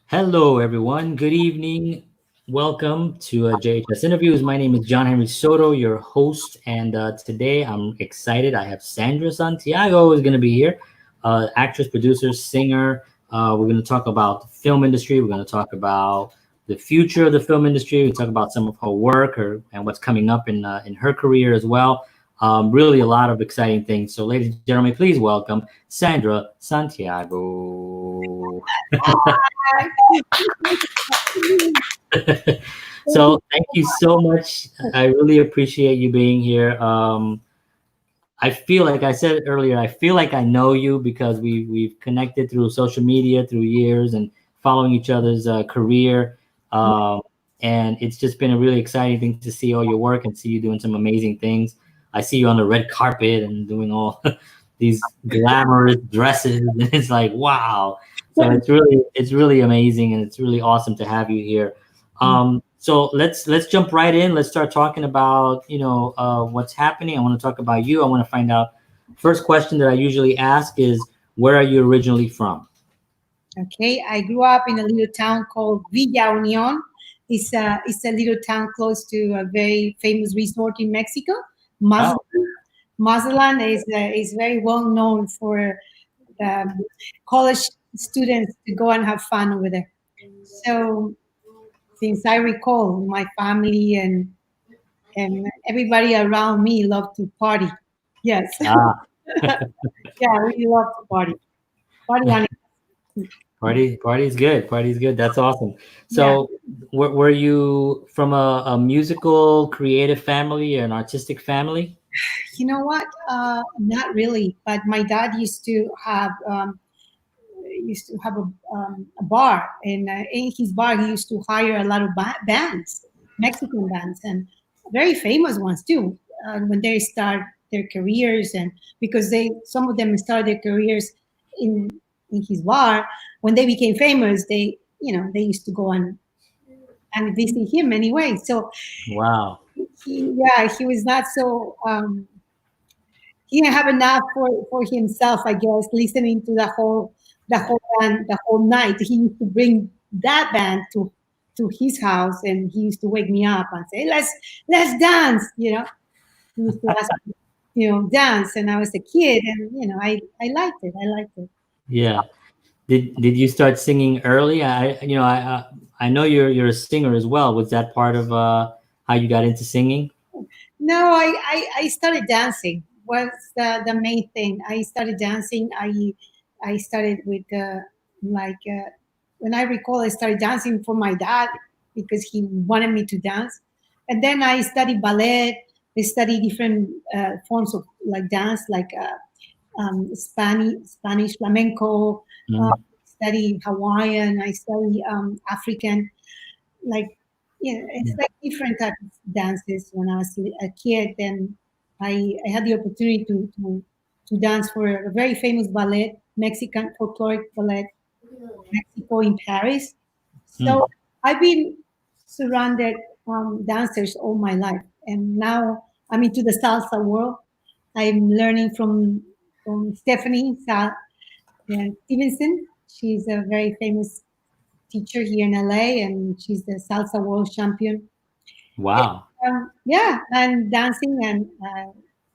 Hello, everyone. Good evening. Welcome to JHS Interviews. My name is John Henry Soto, your host, and today I'm excited. I have Sandra Santiago is going to be here, actress, producer, singer. We're going to talk about the film industry. We're going to talk about the future of the film industry. We talk about some of her work, and what's coming up in her career as well. Really, a lot of exciting things. So, ladies and gentlemen, please welcome Sandra Santiago. So thank you so much. I really appreciate you being here. I feel like I said earlier, I feel like I know you because we've connected through social media through years and following each other's career. And it's just been a really exciting thing to see all your work and see you doing some amazing things. I see you on the red carpet and doing all these glamorous dresses, and it's like, wow. So it's really amazing, and it's really awesome to have you here. So let's jump right in. Let's start talking about what's happening. I want to talk about you. I want to find out. First question that I usually ask is, where are you originally from? Okay, I grew up in a little town called Villa Union. It's a little town close to a very famous resort in Mexico. Mazatlan is very well known for college students to go and have fun over there. So since I recall, my family and everybody around me love to party. Yes. Yeah, we love to party. Party on it. Party's good. Party's good. That's awesome. So were you from a musical, creative family or an artistic family? You know what? Not really. But my dad used to have a bar, and in his bar he used to hire a lot of bands, Mexican bands, and very famous ones too. When they start their careers, and because some of them started their careers in his bar, when they became famous, they used to go and visit him anyway. So wow, he was not so. He didn't have enough for himself, I guess, listening to the whole band the whole night. He used to bring that band to his house, and he used to wake me up and say, let's dance, He used to ask me, dance, and I was a kid, and I liked it. yeah. Did you start singing early? I know you're a singer as well. Was that part of how you got into singing? No, I started dancing. Was the main thing. I started dancing. I started with when I recall, I started dancing for my dad because he wanted me to dance, and then I studied ballet. I studied different forms of like dance, like Spanish flamenco. Study Hawaiian. I study African. Like it's like different types of dances. When I was a kid, then I had the opportunity to dance for a very famous ballet, Mexican folkloric ballet, Mexico in Paris. So I've been surrounded dancers all my life, and now I'm into the salsa world. I'm learning from Stephanie Stevenson. She's a very famous teacher here in LA, and she's the salsa world champion. Wow. And dancing, and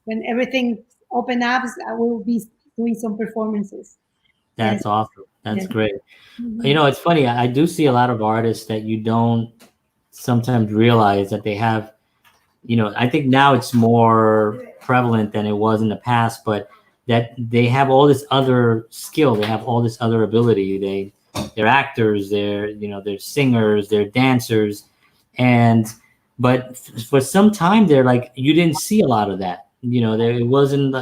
when everything opens up, I will be doing some performances. That's awesome. That's great. It's funny. I do see a lot of artists that you don't sometimes realize that they have, I think now it's more prevalent than it was in the past, but that they have all this other skill. They have all this other ability. They're actors, they're singers, they're dancers. But for some time there, like, you didn't see a lot of that. It wasn't.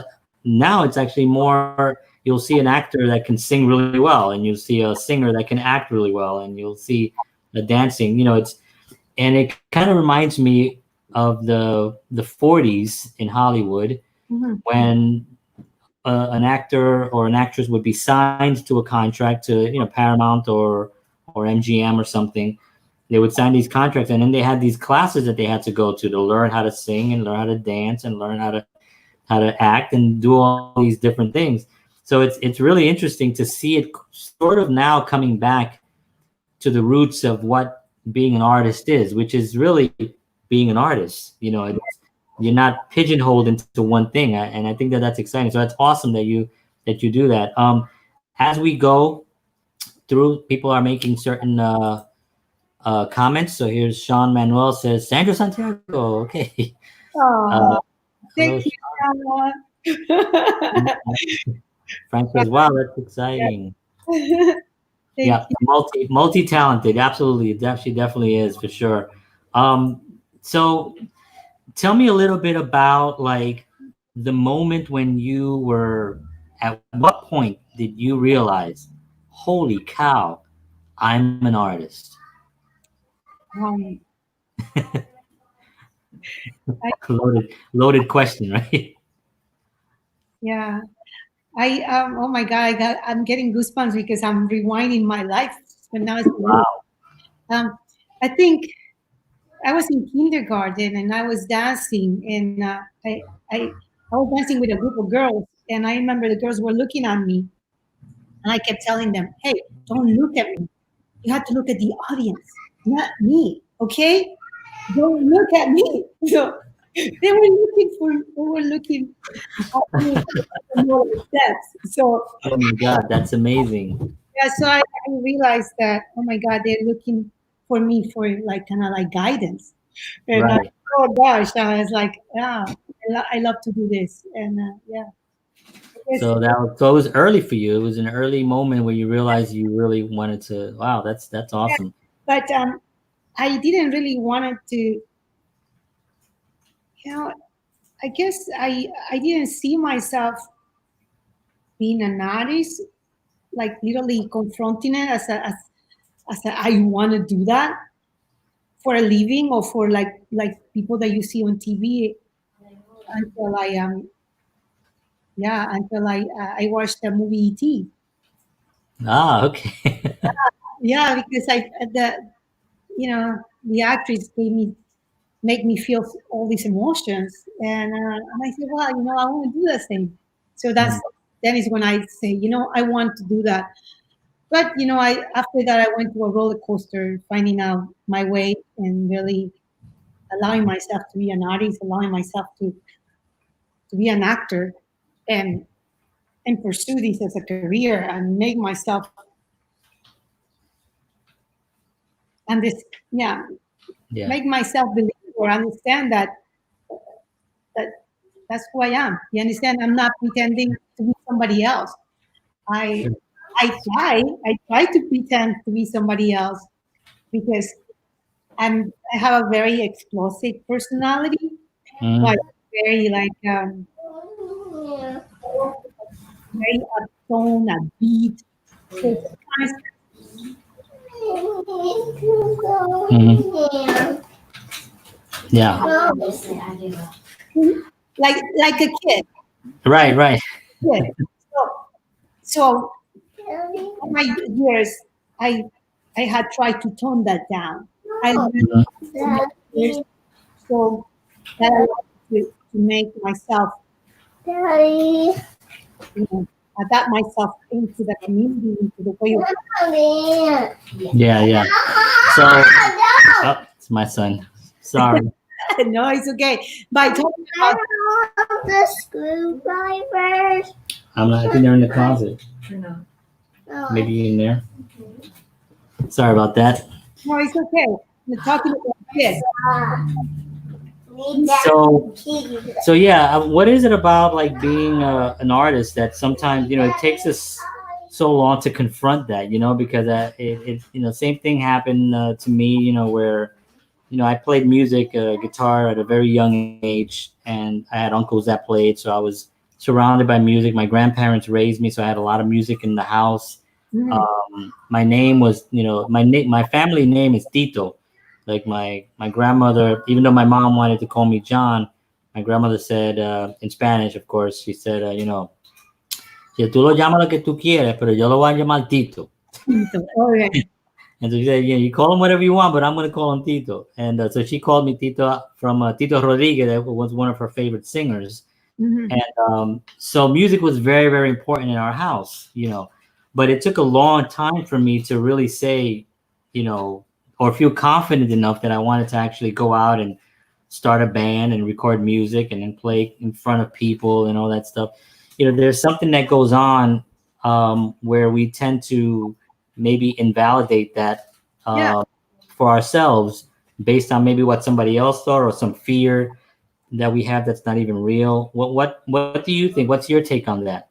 Now it's actually more. You'll see an actor that can sing really well, and you'll see a singer that can act really well, and you'll see the dancing. It kind of reminds me of the 40s in Hollywood, when an actor or an actress would be signed to a contract to Paramount or MGM or something. They would sign these contracts, and then they had these classes that they had to go to learn how to sing and learn how to dance and learn how to act and do all these different things. So it's really interesting to see it sort of now coming back to the roots of what being an artist is, which is really being an artist. You know, you're not pigeonholed into one thing, and I think that that's exciting. So that's awesome that you do that. As we go through, people are making certain comments. So here's Sean Manuel says, Sandra Santiago. Okay. Oh, Hello, thank you, Carla. Frank says, wow, that's exciting. Thank Yeah, you. multi-talented. Absolutely. She definitely is, for sure. So tell me a little bit about like the moment when you were, at what point did you realize, holy cow, I'm an artist? Um, I, Loaded question, right? yeah, oh my God, I'm getting goosebumps because I'm rewinding my life when I was little. Wow. I think I was in kindergarten and I was dancing, and I was dancing with a group of girls, and I remember the girls were looking at me, and I kept telling them, "Hey, don't look at me. You have to look at the audience, not me. Okay? Don't look at me." So they were looking at me for more steps. So Oh my God, that's amazing. yeah, so I realized that, oh my God, they're looking for me for like kind of like guidance. And Right. oh gosh, I was like, yeah, I love to do this. And yeah, I guess, So it was early for you. It was an early moment where you realized you really wanted to. Wow, that's yeah. awesome. But I didn't really wanted to, I guess I didn't see myself being an artist, like literally confronting it I want to do that for a living or for like people that you see on TV until I watched the movie E.T. Ah, okay. Yeah, because the actress make me feel all these emotions, and I said, well, I want to do the same. So that is when I say, I want to do that. But I after that I went to a roller coaster, finding out my way and really allowing myself to be an artist, allowing myself to be an actor, and pursue this as a career and make myself and this yeah Yeah. make myself believe or understand that that's who I am. You understand? I'm not pretending to be somebody else. I Sure. I try to pretend to be somebody else because I have a very explosive personality, Mhm. but very like very uptone, upbeat. So sometimes Mhm. Yeah. like a kid. Right. Right. Kid. So so all my years, I I had tried to tone that down. I learned Mhm. so many years so that I wanted to make myself, adapt myself into the community, into the way of Yeah. Yeah. So, oh, it's my son. Sorry. no, it's okay. By talking about The screwdrivers. I'm not. I think they're in the closet. Maybe in there. Sorry about that. no, it's okay. We're talking about kids. So, so yeah, what is it about like being an artist that sometimes it takes us so long to confront that, because same thing happened to me, where I played music, guitar at a very young age, and I had uncles that played, so I was surrounded by music. My grandparents raised me, so I had a lot of music in the house. Mm. My name was, my family name is Tito. Like my grandmother, even though my mom wanted to call me John, my grandmother said in Spanish, of course, she said, si tú lo llamas lo que tú quieres, pero yo lo voy a llamar Tito. Okay. And so she said, you call him whatever you want, but I'm going to call him Tito. And so she called me Tito from Tito Rodriguez, that was one of her favorite singers. Mhm. And so music was very, very important in our house, but it took a long time for me to really say, or feel confident enough that I wanted to actually go out and start a band and record music and then play in front of people and all that stuff. There's something that goes on where we tend to maybe invalidate that Yeah, for ourselves based on maybe what somebody else thought or some fear that we have that's not even real. What do you think? What's your take on that?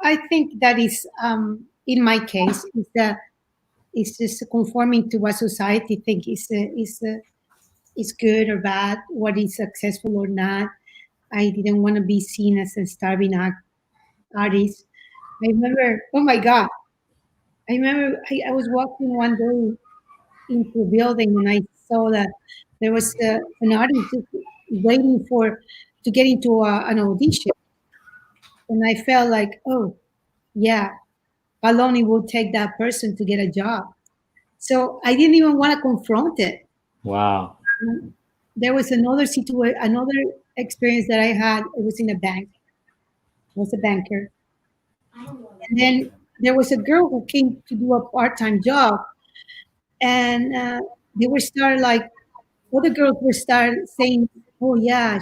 I think that is, in my case, is that it's just conforming to what society think is good or bad, what is successful or not. I didn't want to be seen as a starving artist. I remember, oh my God, I remember I was walking one day into a building and I saw that there was an artist just waiting for to get into an audition, and I felt like, oh yeah, how long it will take that person to get a job. So I didn't even want to confront it. Wow. There was another situation, another experience that I had. It was in a bank. I was a banker, and then there was a girl who came to do a part-time job, and they were start like other girls were start saying, "Oh yeah,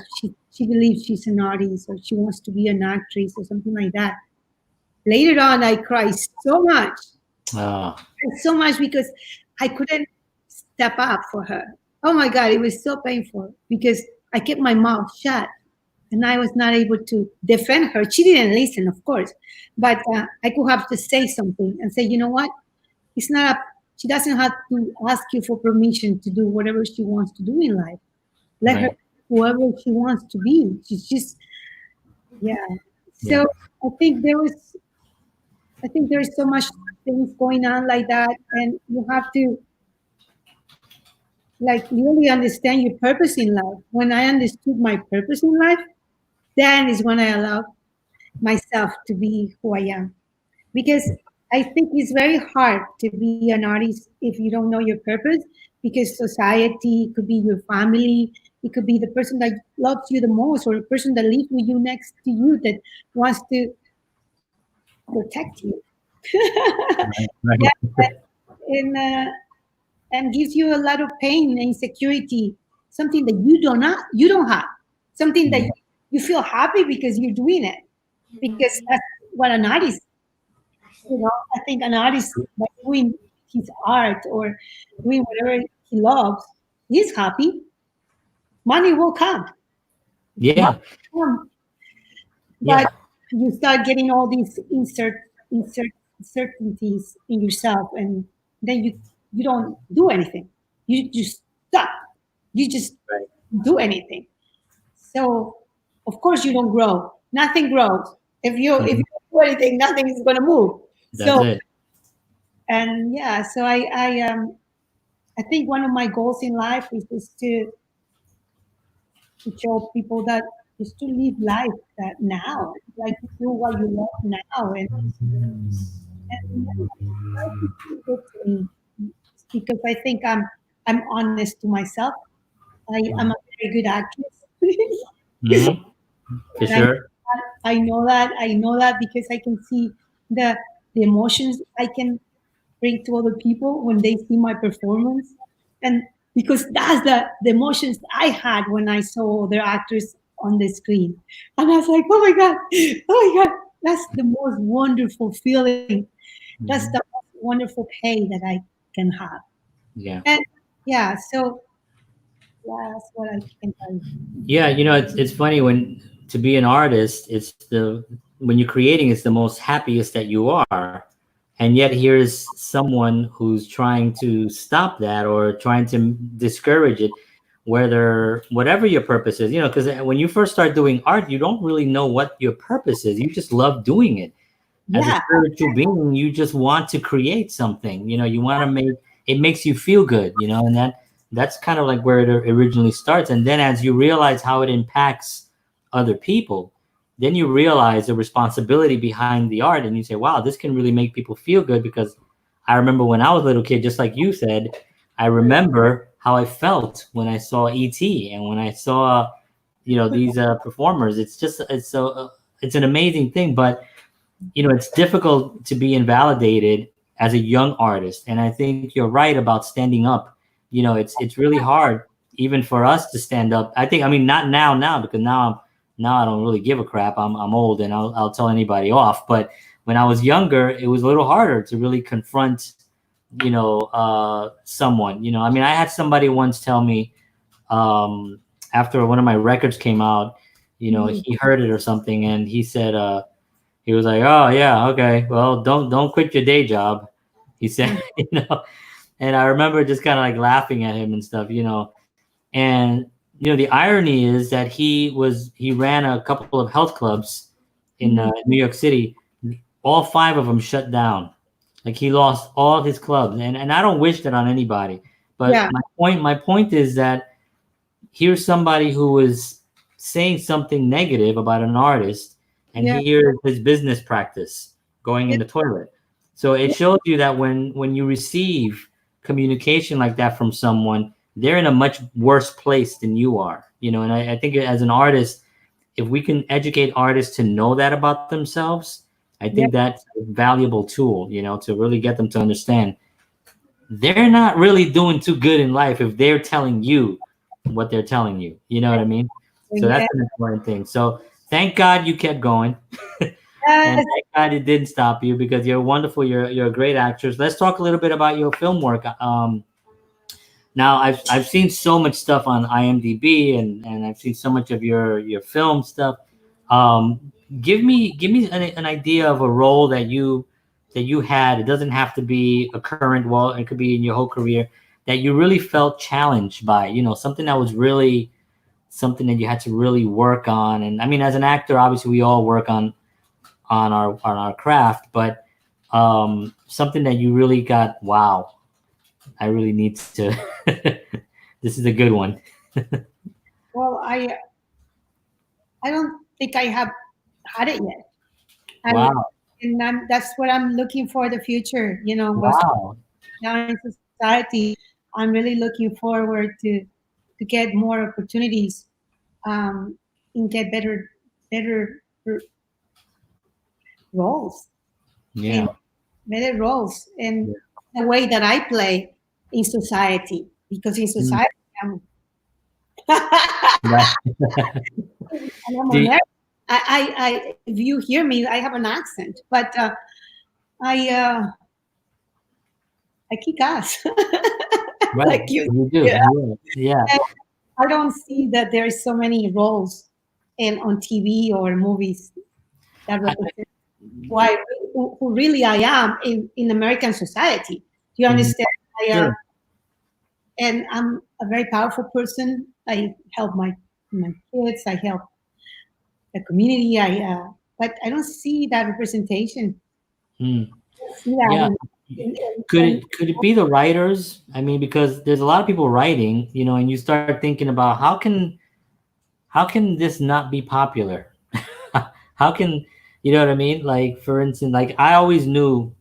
she believes she's an artist or she wants to be an actress or something like that." Later on, I cried Uh, so much because I couldn't step up for her. Oh my God, it was so painful because I kept my mouth shut and I was not able to defend her. She didn't listen, of course, but I could have to say something and say, you know what? It's not. She doesn't have to ask you for permission to do whatever she wants to do in life. Let her right. whoever she wants to be. She's just yeah. Yeah. So I think there was. I think there's so much things going on like that, and you have to like really understand your purpose in life. When I understood my purpose in life, then is when I allowed myself to be who I am. Because I think it's very hard to be an artist if you don't know your purpose, because society could be your family, it could be the person that loves you the most, or the person that lives with you next to you that wants to protect you. Right. Right. Yeah, and gives you a lot of pain and insecurity, something that you don't have, something that you feel happy because you're doing it, because that's what an artist. I think an artist by doing his art or doing whatever he loves, he's happy. Money will come. Money Yeah. will come. But Yeah. you start getting all these uncertainties in yourself, and then you don't do anything. You just stop. You just Right. do anything. So of course you don't grow. Nothing grows. If you Mhm. don't do anything, nothing is gonna move. That's So it. and yeah, so I think one of my goals in life is just to show people that just to live life that now, like to do what you love now, and life is really good to me because I think I'm honest to myself. I'm a very good actress. Hmm. For And sure. I know that because I can see the the emotions I can bring to other people when they see my performance, and because that's the emotions I had when I saw other actors on the screen, and I was like, oh my god, that's the most wonderful feeling. That's the Mhm. most wonderful pain that I can have, Yeah. and yeah, so yeah, that's what I can tell you. Yeah. It's funny when to be an artist, when you're creating, it's the most happiest that you are. And yet here's someone who's trying to stop that or trying to discourage it, whatever your purpose is, because when you first start doing art, you don't really know what your purpose is. You just love doing it. As a Yeah, spiritual being, you just want to create something. You want to make it makes you feel good, and that's kind of like where it originally starts. And then as you realize how it impacts other people, then you realize the responsibility behind the art, and you say, wow, this can really make people feel good. Because I remember when I was a little kid, just like you said, I remember how I felt when I saw ET and when I saw these performers. It's so it's an amazing thing, but it's difficult to be invalidated as a young artist. And I think you're right about standing up. It's really hard even for us to stand up. I mean, not now, because now I don't really give a crap. I'm old and I'll tell anybody off. But when I was younger, it was a little harder to really confront, someone. I mean, I had somebody once tell me, after one of my records came out, he heard it or something, and he said, he was like, "Oh yeah, okay. Well, don't quit your day job," he said. And I remember just kind of like laughing at him and stuff. And the irony is that he ran a couple of health clubs in New York City. All 5 of them shut down. Like, he lost all his clubs, and I don't wish that on anybody. But Yeah. my point is that here's somebody who was saying something negative about an artist, and here's his business practice going in the toilet. So it shows you that when you receive communication like that from someone, they're in a much worse place than you are. And I think as an artist, if we can educate artists to know that about themselves, I think that's a valuable tool, to really get them to understand they're not really doing too good in life if they're telling you what they're telling you. You know what I mean? So that's an important thing. So thank God you kept going. And thank God it didn't stop you, because you're wonderful. You're a great actress. Let's talk a little bit about your film work. Now I've seen so much stuff on IMDb, and I've seen so much of your film stuff. Give me an idea of a role that you had. It doesn't have to be a current role. It could be in your whole career that you really felt challenged by. Something that was really something that you had to really work on. And I mean, as an actor, obviously we all work on our craft, but something that you really got, wow, I really need to this is a good one. Well, I don't think I have had it yet. Wow. And that's what I'm looking for the future. Wow. Now in society, I'm really looking forward to get more opportunities, and get better roles. Yeah. Better roles in the way that I play in society, because in society I'm Right. and I'm American. If you hear me, I have an accent, but I kick ass. Right. Like you. You do. Yeah. And I don't see that there are so many roles on TV or movies that represent who really I am in American society. Do you understand? Sure. And I'm a very powerful person. I help my kids. I help the community. But I don't see that representation. Yeah. Could it be the writers? I mean, because there's a lot of people writing, and you start thinking about how can this not be popular? How can, you know what I mean? Like, for instance, like I always knew,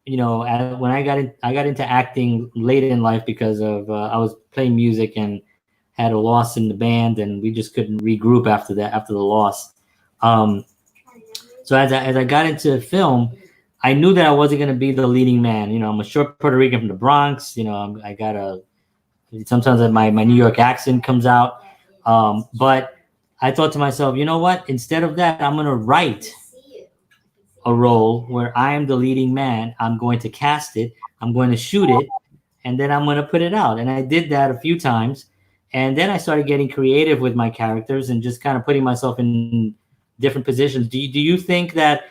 when I got into acting late in life because of I was playing music and had a loss in the band, and we just couldn't regroup after the loss. So as I got into film, I knew that I wasn't going to be the leading man. I'm a short Puerto Rican from the Bronx. I got sometimes my New York accent comes out. But I thought to myself, you know what? Instead of that, I'm going to write a role where I am the leading man. I'm going to cast it. I'm going to shoot it. And then I'm going to put it out. And I did that a few times. And then I started getting creative with my characters and just kind of putting myself in different positions. Do you think that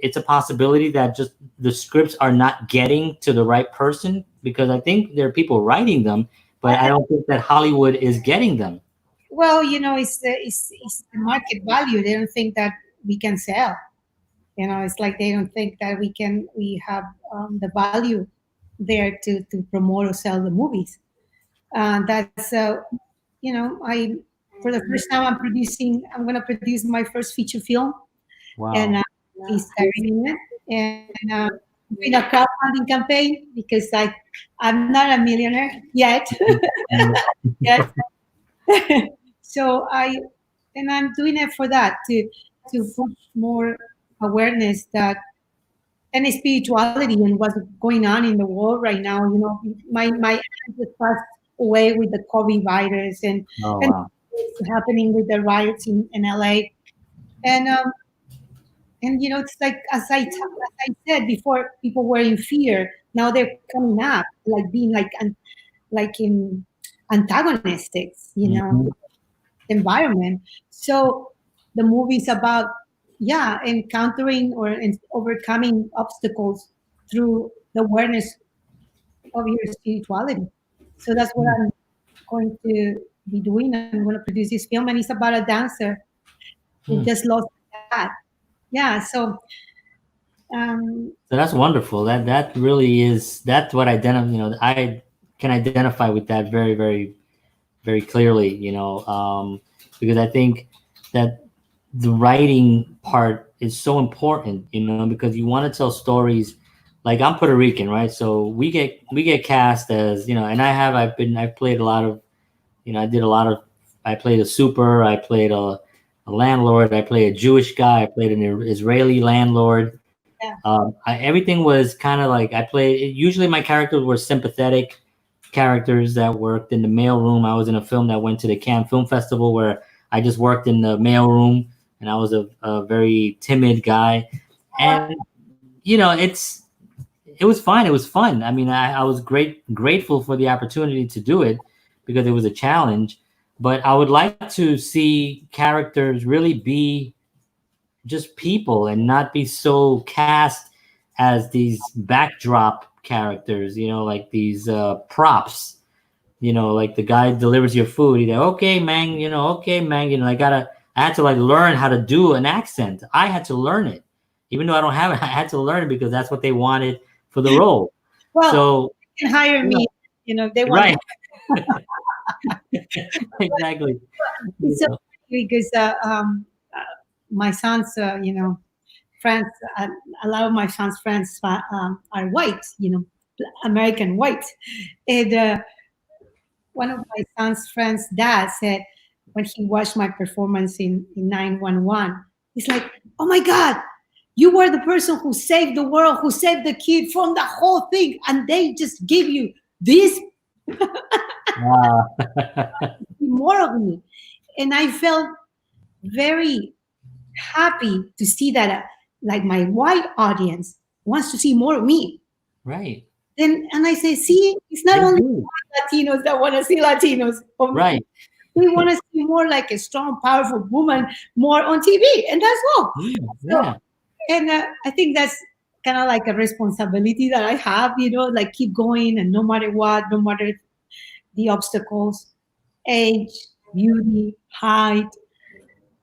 it's a possibility that just the scripts are not getting to the right person? Because I think there are people writing them, but I don't think that Hollywood is getting them. Well, it's the market value. They don't think that we can sell. It's like they don't think that we have the value there to promote or sell the movies. That's I for the first time I'm going to produce my first feature film. Wow. And he's starring in it, and doing a crowdfunding campaign because I'm not a millionaire yet. Yet. So I'm doing it for that, to push more awareness that and spirituality and what's going on in the world right now. My aunt just passed away with the COVID virus, Oh and wow. it's happening with the riots in LA. And it's like as I said before, people were in fear. Now they're coming up, like being like in antagonistics, Mhm. environment. So the movie's about, yeah, encountering or overcoming obstacles through the awareness of your spirituality. So that's what I'm going to be doing. I'm going to produce this film, and it's about a dancer who Mm. just lost her dad. Yeah. So um, So that's wonderful. That really is, that's what I can identify with that very, very, very clearly, because I think that the writing part is so important, because you want to tell stories. Like, I'm Puerto Rican, right? So we get cast as, and I've played a lot of, I played a super, I played a landlord, I played a Jewish guy, I played an Israeli landlord. yeah. Everything was kind of like, usually my characters were sympathetic characters that worked in the mail room. I was in a film that went to the Cannes Film Festival where I just worked in the mail room, and I was a very timid guy. And, it was fine. It was fun. I mean, I was grateful for the opportunity to do it because it was a challenge. But I would like to see characters really be just people and not be so cast as these backdrop characters, like these props, like the guy delivers your food. He's like, okay, man, okay, man, I had to like learn how to do an accent. I had to learn it, even though I don't have it. I had to learn it because that's what they wanted for the role. Well, So, they can hire you know, me. They want. right, exactly. It's so You funny because my son's, friends, a lot of my son's friends are white, American white. And one of my son's friends' dad said when he watched my performance in 911, he's like, "Oh my God, you were the person who saved the world, who saved the kid from the whole thing, and they just give you this Wow. more of me." And I felt very happy to see that, like my white audience wants to see more of me. Right. And I say, see, it's not They only do. Latinos that want to see Latinos. Right. We want to see more like a strong, powerful woman more on TV, and that's all. So, Yeah. and I think that's kind of like a responsibility that I have, like keep going, and no matter what, no matter the obstacles, age, beauty, height,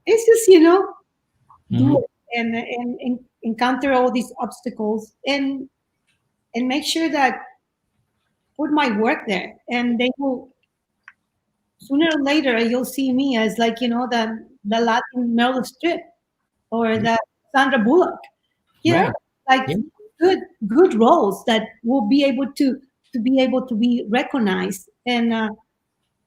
it's just do Mhm. it and encounter all these obstacles and make sure that put my work there, and they will sooner or later you'll see me as like the Latin Meryl Streep or the Sandra Bullock, you know, Right. like Yeah. good roles that will be able to be able to be recognized and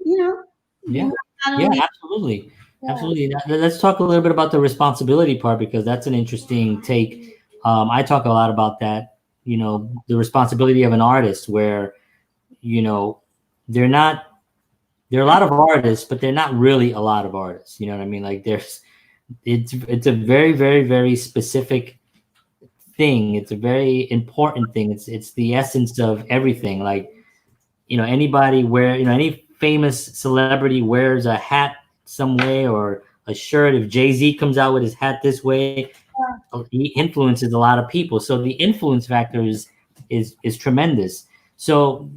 you know Yeah. not Yeah, only absolutely. yeah, Absolutely. Let's talk a little bit about the responsibility part because that's an interesting take. I talk a lot about that, the responsibility of an artist where, you know, they're not, there are a lot of artists, but they're not really a lot of artists. You know what I mean? Like it's a very, very, very specific thing. It's a very important thing. It's the essence of everything. Like, any famous celebrity wears a hat some way or a shirt. If Jay-Z comes out with his hat this way, he influences a lot of people. So the influence factor is tremendous. So,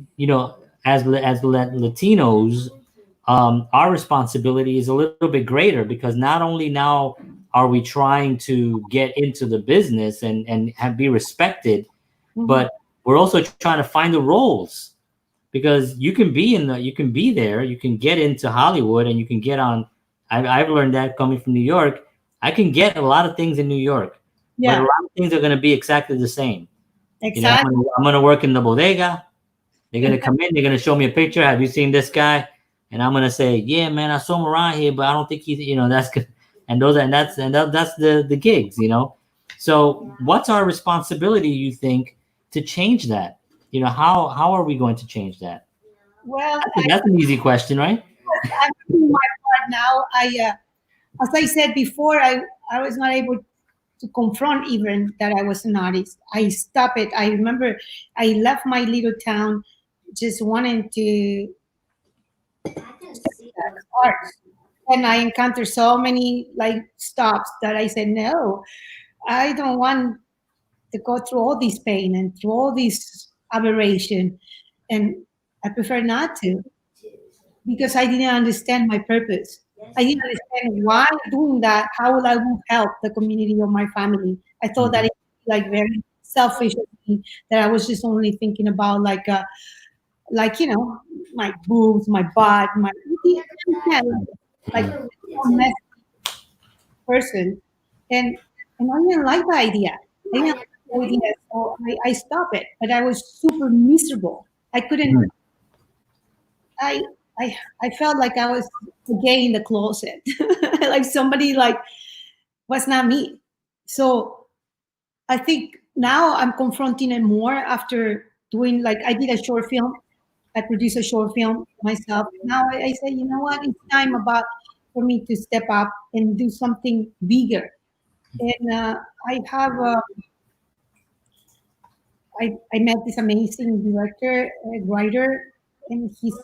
as Latinos, our responsibility is a little bit greater because not only now are we trying to get into the business and be respected, mhm, but we're also trying to find the roles because you can be there, you can get into Hollywood and you can get on. I've learned that coming from New York, I can get a lot of things in New York, but a yeah, lot of things are going to be exactly the same. I'm exactly, gonna, I'm gonna work in the bodega. They're gonna come in. They're gonna show me a picture. Have you seen this guy? and I'm gonna say, yeah, man, I saw him around here, but I don't think he's, that's good. And those, and that's the gigs, So, what's our responsibility, you think, to change that? How are we going to change that? Well, I think that's an easy question, right? I'm doing my part now. As I said before, I was not able to confront even that I was an artist. I stopped it. I remember I left my little town just wanting to art. And I encountered so many like stops that I said, no, I don't want to go through all this pain and through all this aberration. And I prefer not to, because I didn't understand my purpose. I didn't understand why doing that, how will I will help the community or my family. I thought that it was like very selfish of me, that I was just only thinking about like my boobs, my butt, my like a messy person, and I didn't like the idea. I didn't like the idea, so I stopped it. But I was super miserable. I couldn't. I I felt like I was gay in the closet, like somebody like was not me. So I think now I'm confronting it more after doing like I did a short film. I produced a short film myself. Now I say, you know what? It's time about for me to step up and do something bigger. And I have I met this amazing director, writer, and he's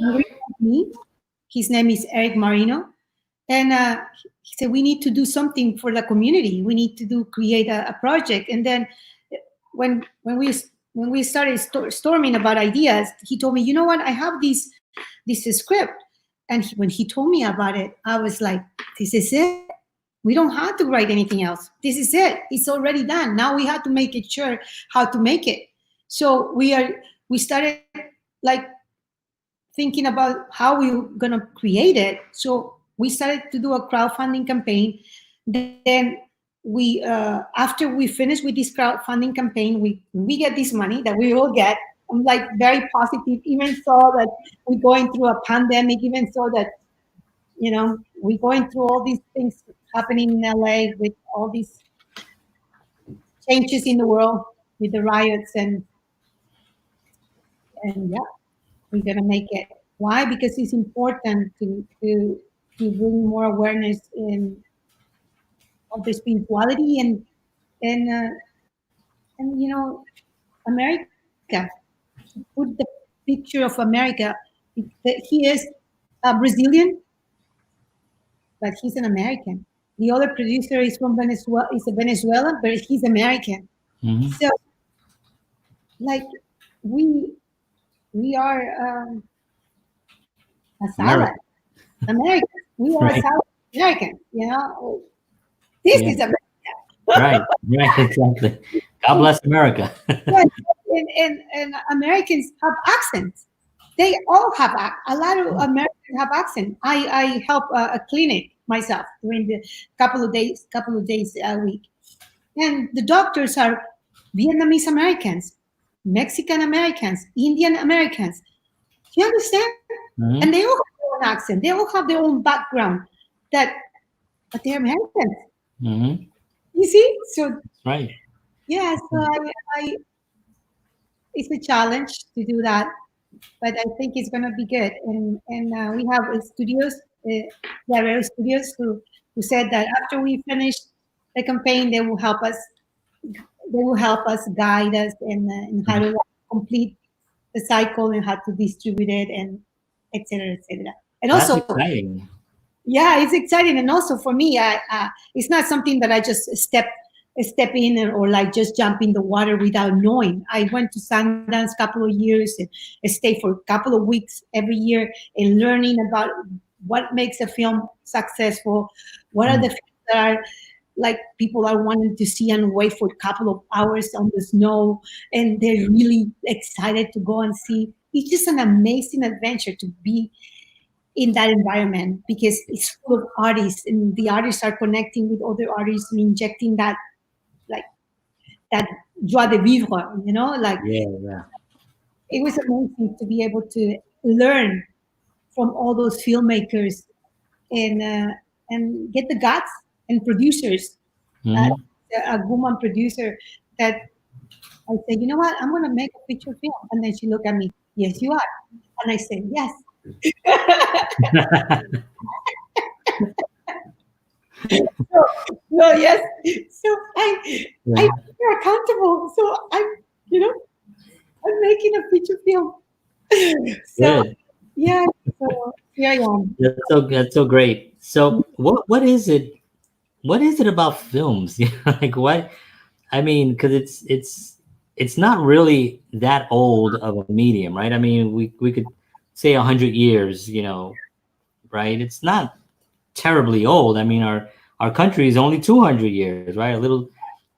with me. His name is Eric Marino, and he said we need to do something for the community. We need to create a project. And then when we started storming about ideas, he told me, you know what, I have this script. And when he told me about it, I was like, this is it. We don't have to write anything else. This is it. It's already done. Now we have to make it sure how to make it. So we started like thinking about how we were gonna create it. So we started to do a crowdfunding campaign. Then we after we finished with this crowdfunding campaign, we get this money that we will get. I'm like very positive, even so that we're going through a pandemic, even so that we're going through all these things happening in LA with all these changes in the world with the riots and yeah, we're gonna make it. Why? Because it's important to bring more awareness in of the spirituality and uh, and America. Put the picture of America. He is Brazilian, but he's an American. The other producer is from Venezuela. Is a Venezuelan, but he's American. Mm-hmm. So, like, we are a salad. American. We are a salad American. This is America. Right, exactly. God bless America. Yes, and Americans have accents. They all have a lot of Americans have accent. I help a clinic myself during the couple of days a week, and the doctors are Vietnamese Americans, Mexican Americans, Indian Americans. You understand? Mm-hmm. And they all have their own accent. They all have their own background. But they're Americans. Mm-hmm. You see? So right. Yeah. So I it's a challenge to do that, but I think it's going to be good. And we have studios, Guerrero Studios, who said that after we finish the campaign, they will help us. They will help us, guide us, in how to complete the cycle and how to distribute it, and etc. etc. And That's also, exciting. Yeah, it's exciting, and also for me, it's not something that I just step in or like just jump in the water without knowing. I went to Sundance a couple of years and stay for a couple of weeks every year and learning about what makes a film successful, what are the films that are like people are wanting to see and wait for a couple of hours on the snow, and they're really excited to go and see. It's just an amazing adventure to be in that environment because it's full of artists, and the artists are connecting with other artists and injecting that like that joie de vivre, like yeah. It was amazing to be able to learn from all those filmmakers and get the guts and producers. Uh, a woman producer that I said, you know what, I'm going to make a feature film. And then she looked at me, yes, you are. And I said, yes. So yes. So I feel accountable. So I'm making a feature film. So Good. yeah. So here I am. That's so great. So what is it? What is it about films? Like what? I mean, because it's not really that old of a medium, right? I mean, we could say 100 years, right? It's not terribly old. I mean, our country is only 200 years, right? A little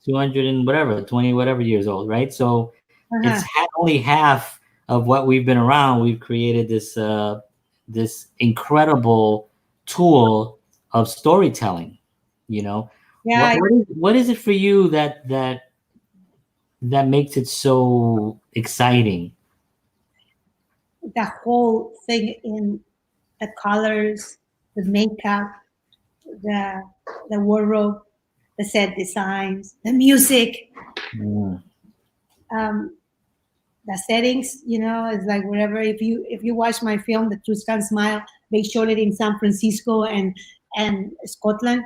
200 and whatever, 20 whatever years old, right? So it's Uh-huh. only half of what we've been around. We've created this incredible tool of storytelling. You know, Yeah. what is it for you that makes it so exciting? The whole thing in the colors, the makeup, the the wardrobe, the set designs, the music, Mm, um, the settings. It's like wherever. If you watch my film, The Truth Can Smile, they showed it in San Francisco and Scotland.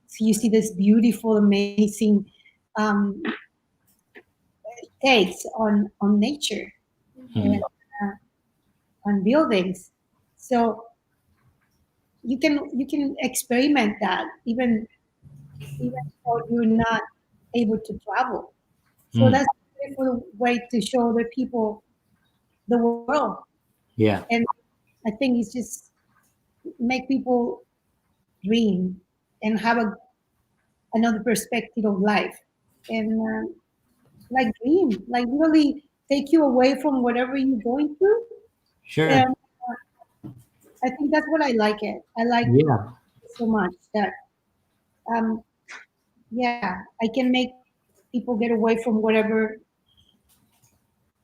So you see this beautiful, amazing um, takes on nature and mm, on buildings. So you can experiment that even though you're not able to travel. So mm. that's a beautiful way to show the people the world. Yeah, And I think it's just make people dream and have another perspective of life. And like dream, like really take you away from whatever you're going through. sure. And I think that's what I like it. I like Yeah, so much that um yeah, I can make people get away from whatever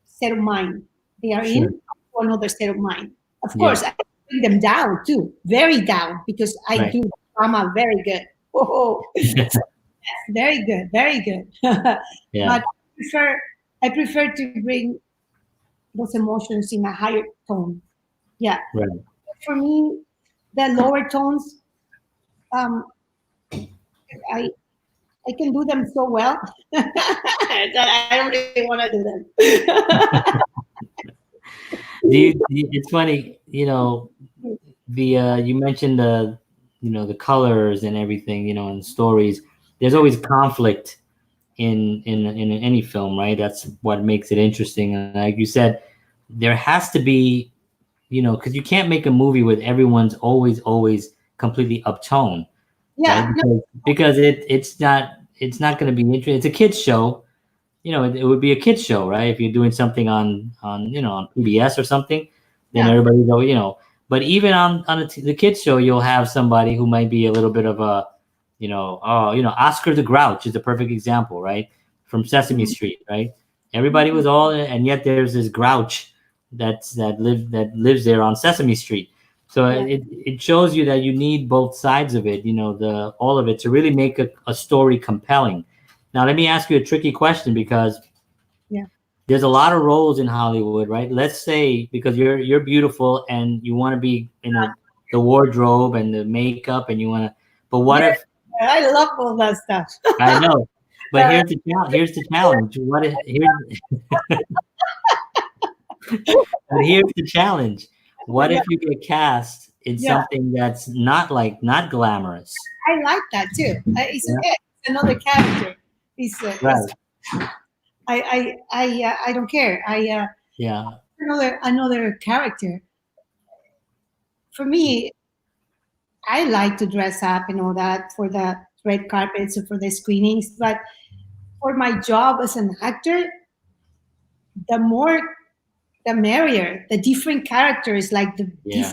state of mind they are in sure. to another state of mind. Of Yeah, course, I bring them down too, very down, because I right. do drama very good. Oh, very good, very good. Yeah, But I prefer to bring those emotions in a higher tone. Yeah, right. for me, the lower tones, um, I I can do them so well that I don't really want to do them. It's funny, the you mentioned the colors and everything, and stories. There's always conflict in any film, right? That's what makes it interesting. And like you said, there has to be, because you can't make a movie with everyone's always completely uptone, right? Yeah, no, Because it's not going to be interesting. It's a kids show. It would be a kids show, right? If you're doing something on PBS or something, then yeah, everybody go. But even on the kids show, you'll have somebody who might be a little bit of a, Oscar the Grouch is a perfect example, right? From Sesame Street, right? Everybody was all, and yet there's this Grouch that lives there on Sesame Street. So yeah, it shows you that you need both sides of it, the all of it to really make a story compelling. Now, let me ask you a tricky question because yeah. there's a lot of roles in Hollywood, right? Let's say because you're beautiful and you want to be in the wardrobe and the makeup and you want to, but what Yeah, if I love all that stuff. I know? But Uh, here's the challenge. What if but here's the challenge. What yeah, if you get cast in yeah, something that's not glamorous? I like that too. It's Yeah, okay. It's another character. It's right. I don't care. Yeah, Another character. For me, I like to dress up and all that for the red carpets or for the screenings, but for my job as an actor, the more the merrier. The different characters, like the yeah,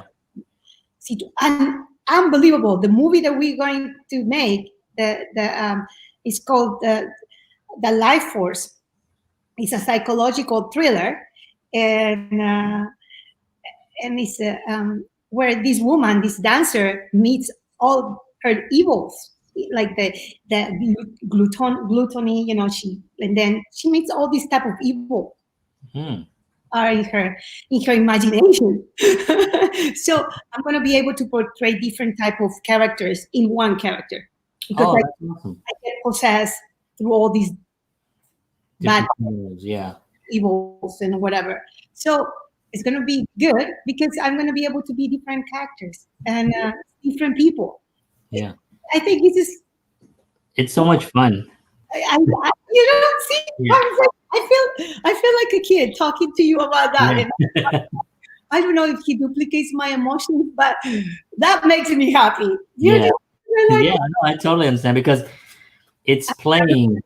different, unbelievable. The movie that we're going to make, it's called the Life Force. It's a psychological thriller, and it's where this woman, this dancer, meets all her evils, like the gluttony, and then she meets all these type of evil are in her imagination. So I'm going to be able to portray different type of characters in one character, because that's awesome. I get possessed through all these bad evils and whatever. So it's going to be good because I'm going to be able to be different characters and different people. Yeah, I think it's so much fun. See, I feel like a kid talking to you about that. Yeah. And I don't know if he duplicates my emotions, but that makes me happy. Yeah, I totally understand, because it's playing.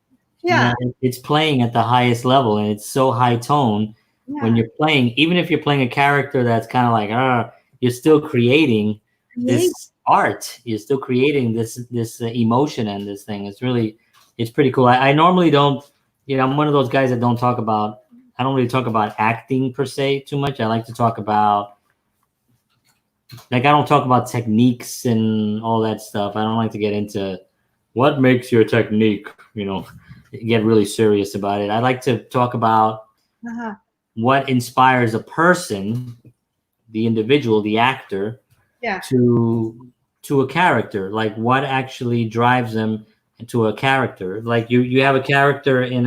Yeah, it's playing at the highest level, and it's so high tone when you're playing. Even if you're playing a character that's kind of like, you're still creating this art. You're still creating this emotion and this thing. It's pretty cool. I normally don't. I'm one of those guys that don't talk about. I don't really talk about acting per se too much. I like to talk about, I don't talk about techniques and all that stuff. I don't like to get into what makes your technique, get really serious about it. I like to talk about what inspires a person, the individual, the actor, to a character. Like what actually drives them into a character. Like you have a character in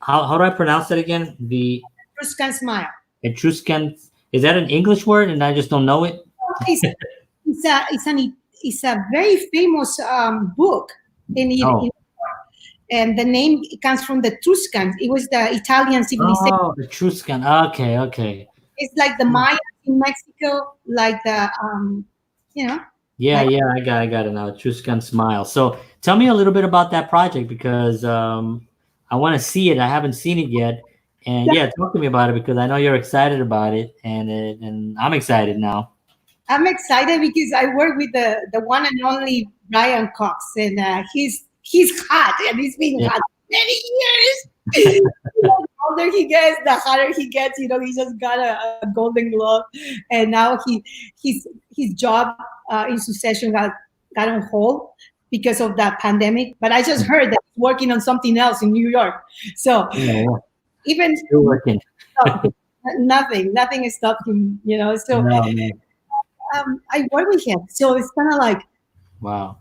how do I pronounce that again? The Etruscan smile. Etruscan, is that an English word and I just don't know it? It's a very famous book and the name comes from the Etruscans. It was the Italian civilization. Oh, Etruscan. Okay. It's like the Mayans in Mexico, like the Yeah, I got it now. Etruscan smile. So tell me a little bit about that project, because I want to see it. I haven't seen it yet, and talk to me about it, because I know you're excited about it, and I'm excited now. I'm excited because I work with the one and only Brian Cox, and he's hot, and he's been hot many years. The older he gets, the hotter he gets. He just got a Golden Globe, and now his job in Succession got on hold because of that pandemic. But I just heard that he's working on something else in New York. So even still working. nothing is stopping him. So I work with him. So it's kind of like, wow.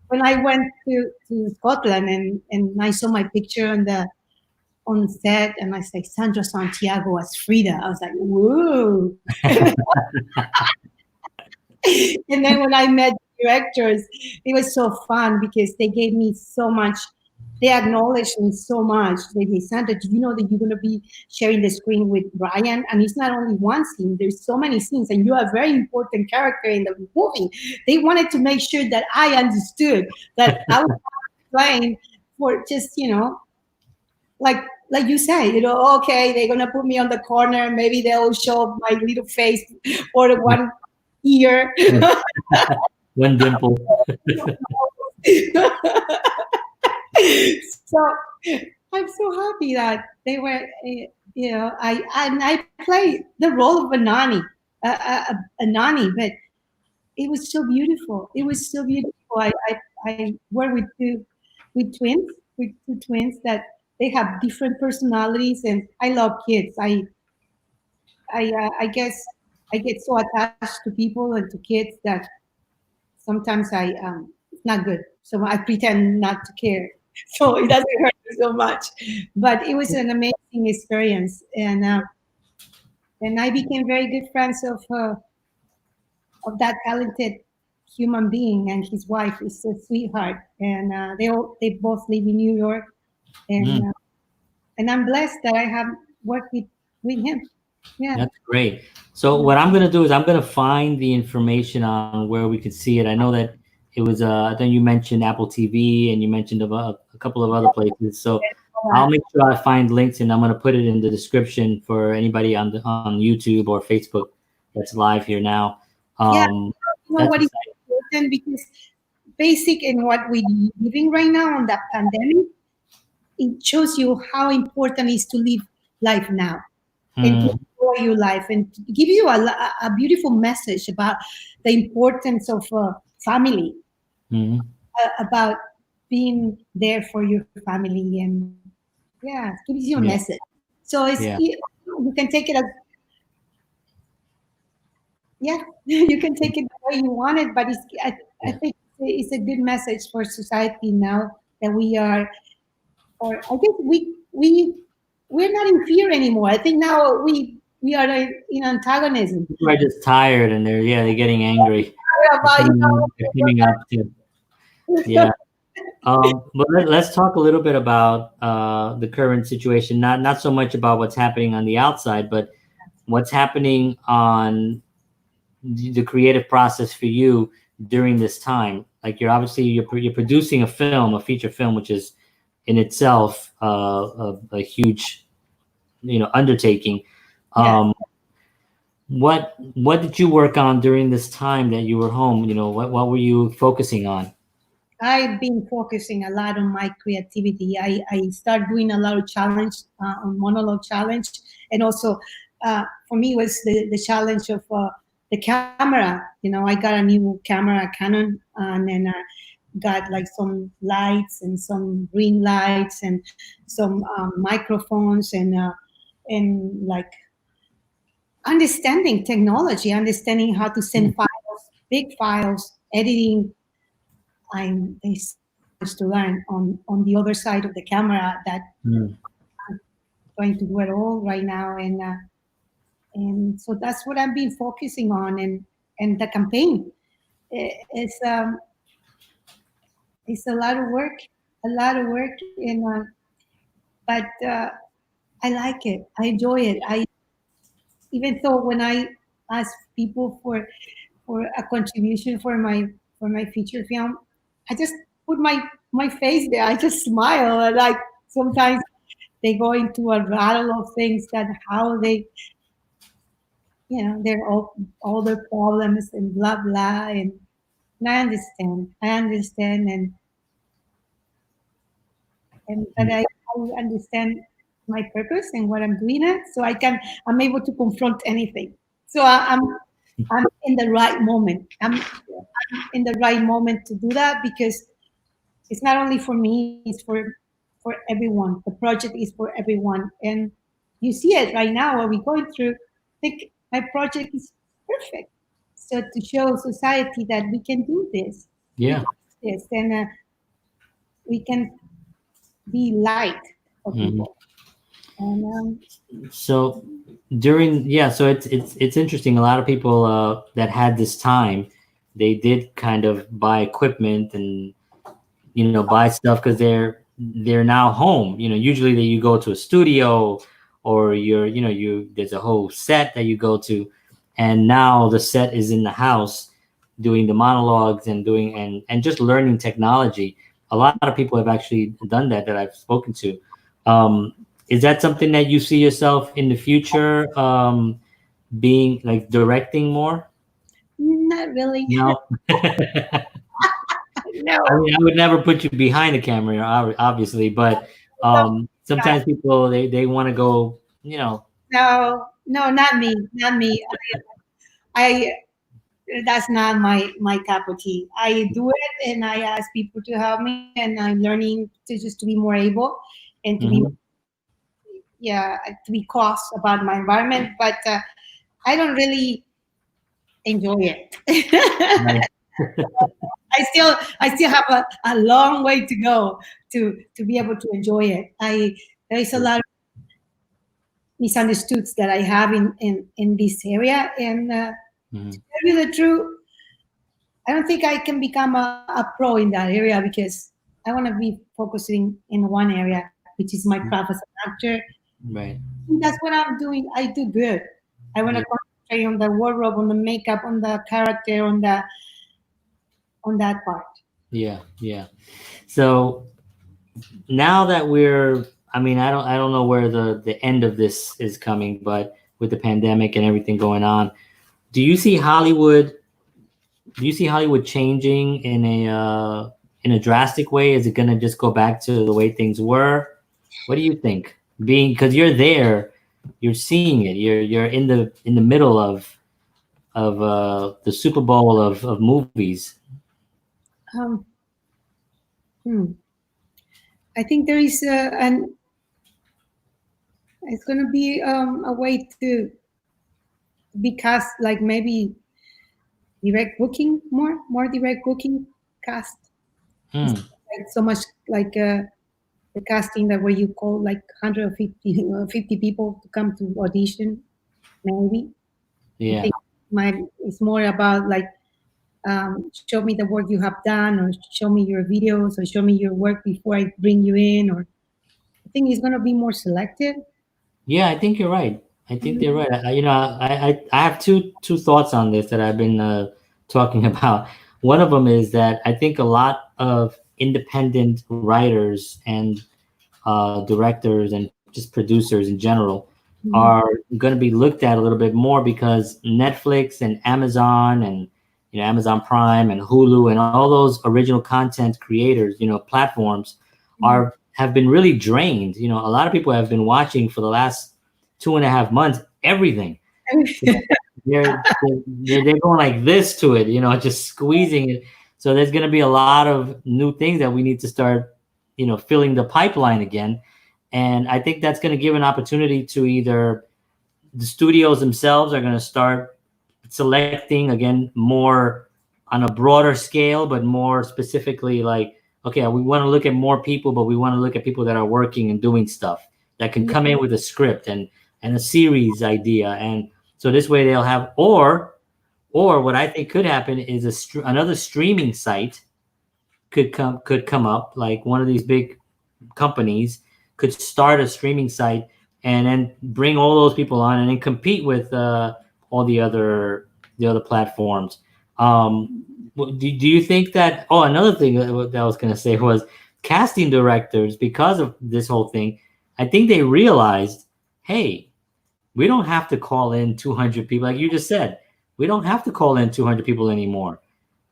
When I went to Scotland and I saw my picture on set, and I said Sandra Santiago as Frida, I was like, whoa. And then when I met directors, it was so fun because they gave me so much. They acknowledged me so much. They said, Sandra, do you know that you're going to be sharing the screen with Brian? And it's not only one scene. There's so many scenes, and you're a very important character in the movie. They wanted to make sure that I understood that I was playing for just, like you say, okay, they're going to put me on the corner. Maybe they'll show my little face or one ear. One dimple. So I'm so happy that they were, I played the role of a nanny, but it was so beautiful. It was so beautiful. I work with two twins that they have different personalities, and I love kids. I guess I get so attached to people and to kids that sometimes it's not good. So I pretend not to care. So it doesn't hurt me so much. But it was an amazing experience, and I became very good friends of that talented human being, and his wife is a sweetheart, and they both live in New York, and I'm blessed that I have worked with him. Yeah, that's great. So what I'm going to do is I'm going to find the information on where we could see it. I know that it was I think you mentioned Apple TV, and you mentioned a couple of other places. So I'll make sure I find links, and I'm going to put it in the description for anybody on YouTube or Facebook that's live here now. What is important, because basic in what we're living right now on that pandemic, it shows you how important it is to live life now and to enjoy enjoy your life and give you a beautiful message about the importance of family, about being there for your family, and yeah, it gives you a message. So you can take it as you can take it the way you want it, but I think it's a good message for society now that we are, or I think we're not in fear anymore. I think now we are in antagonism. People are just tired and they're getting angry. They're coming up to, yeah. But let's talk a little bit about the current situation. Not so much about what's happening on the outside, but what's happening on the creative process for you during this time. Like you're producing a film, a feature film, which is in itself a huge undertaking. What did you work on during this time that you were home? What were you focusing on? I've been focusing a lot on my creativity. I started doing a lot of challenge on monologue challenge, and also for me was the challenge of the camera. I got a new camera, Canon, and then got like some lights and some ring lights and some microphones and like understanding technology, understanding how to send files, big files, editing. I'm to learn on the other side of the camera that I'm going to do it all right now, and so that's what I've been focusing on, and the campaign is it's a lot of work, and but I like it, I enjoy it. Even though when I ask people for a contribution for my feature film, I just put my face there. I just smile. And like sometimes they go into a rattle of things that how they, they're all their problems and blah blah. And I understand, but I understand my purpose and what I'm doing it, so I'm able to confront anything. So I'm in the right moment. I'm in the right moment to do that, because it's not only for me, it's for everyone. The project is for everyone, and you see it right now what we're going through. I think my project is perfect. So to show society that we can do this, and we can be light for people. And so so it's interesting. A lot of people that had this time, they did kind of buy equipment and buy stuff because they're now home. Usually you go to a studio, or there's a whole set that you go to, and now the set is in the house doing the monologues and doing and just learning technology. A lot of people have actually done that I've spoken to. Is that something that you see yourself in the future being like directing more? Not really. No. No. I mean, I would never put you behind the camera, obviously, but sometimes people they want to go, No, not me. I that's not my cup of tea. I do it, and I ask people to help me, and I'm learning to be more able and to be to be cautious about my environment, but I don't really enjoy it. I still have a long way to go to be able to enjoy it. There's a lot of misunderstoods that I have in this area, and to tell you the truth, I don't think I can become a pro in that area, because I want to be focusing in one area, which is my craft as an actor. Right. That's what I'm doing. I do good. I want to concentrate on the wardrobe, on the makeup, on the character, on that part. Yeah. So now that I don't know where the end of this is coming, but with the pandemic and everything going on, do you see Hollywood changing in a drastic way? Is it going to just go back to the way things were? What do you think? Because you're there, you're seeing it. You're in the middle of the Super Bowl of movies. Um, hmm. I think there is an. It's going to be a way to be cast, like maybe direct booking, more direct booking cast. Hmm. Like so much like the casting that where you call like 150 50 people to come to audition. Maybe I Yeah. think it's more about like show me the work you have done, or show me your videos, or show me your work before I bring you in. Or I think it's going to be more selective. Yeah, I think you're right. I think they're right. I have two thoughts on this that I've been talking about. One of them is that I think a lot of independent writers and directors and just producers in general Mhm. are going to be looked at a little bit more because Netflix and Amazon and Amazon Prime and Hulu and all those original content creators, platforms have been really drained. A lot of people have been watching for the last 2.5 months everything. They're going like this to it, just squeezing it. So there's going to be a lot of new things that we need to start, filling the pipeline again. And I think that's going to give an opportunity to either the studios themselves are going to start selecting again more on a broader scale, but more specifically like, okay, we want to look at more people, but we want to look at people that are working and doing stuff that can come in with a script and a series idea. And so this way they'll have, or what I think could happen is another streaming site could come up, like one of these big companies could start a streaming site and then bring all those people on and then compete with all the other platforms. Do you think that? Oh, another thing that I was going to say was casting directors, because of this whole thing. I think they realized, hey, we don't have to call in 200 people, like you just said. We don't have to call in 200 people anymore.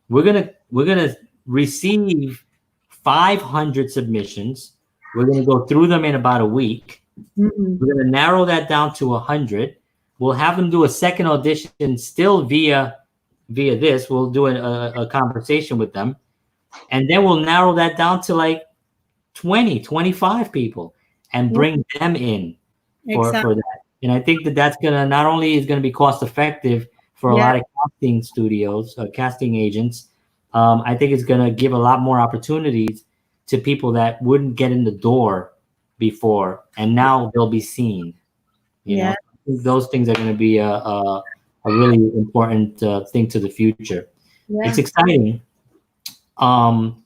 We're gonna receive 500 submissions. We're gonna go through them in about a week. Mhm. We're gonna narrow that down to 100. We'll have them do a second audition still via this. We'll do a conversation with them, and then we'll narrow that down to like 20, 25 people and bring them in for Exactly. that. And I think that that's gonna not only is gonna be cost effective for a Yeah. lot of casting studios, casting agents. I think it's gonna give a lot more opportunities to people that wouldn't get in the door before, and now they'll be seen. Yeah. I think those things are going to be a really important thing to the future. It's Yeah. exciting. Um,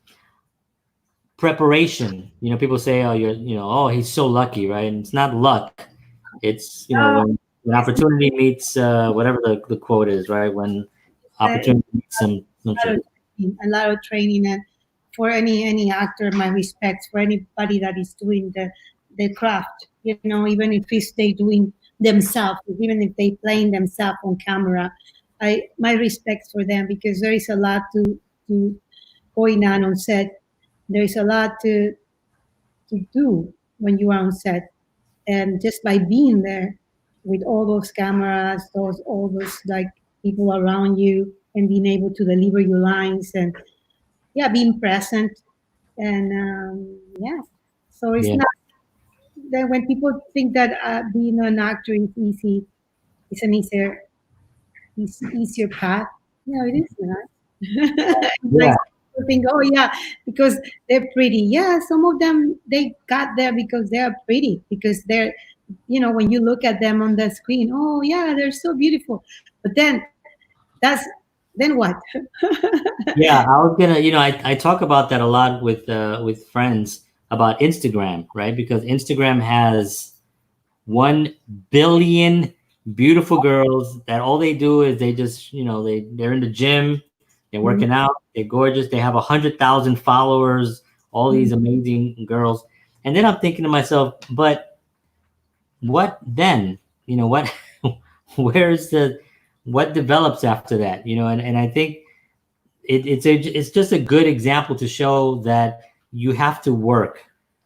Preparation. People say, "Oh, oh, he's so lucky," right? And it's not luck. It's Oh, when opportunity meets whatever the quote is, right? When it's opportunity meets some a lot shit. of a lot of training, and for any actor, my respects for anybody that is doing the craft. Even if it's they doing themselves, even if they playing themselves on camera, my respects for them, because there is a lot to going on set. There is a lot to do when you are on set, and just by being there with all those cameras, all those like people around you, and being able to deliver your lines, and yeah, being present, and yeah. So it's Yeah, not that when people think that being an actor is easy, it's an easier path. No, it is not. Like yeah, people think, oh yeah, because they're pretty. Yeah, some of them they got there because they are pretty, because they're, when you look at them on the screen, oh yeah, they're so beautiful. But then what? yeah. I was gonna, I talk about that a lot with friends about Instagram, right? Because Instagram has 1 billion beautiful girls that all they do is they just, they're in the gym, they're working out, they're gorgeous, they have 100,000 followers, all these amazing girls. And then I'm thinking to myself, but what then? What where's what develops after that? And I think it's just a good example to show that you have to work.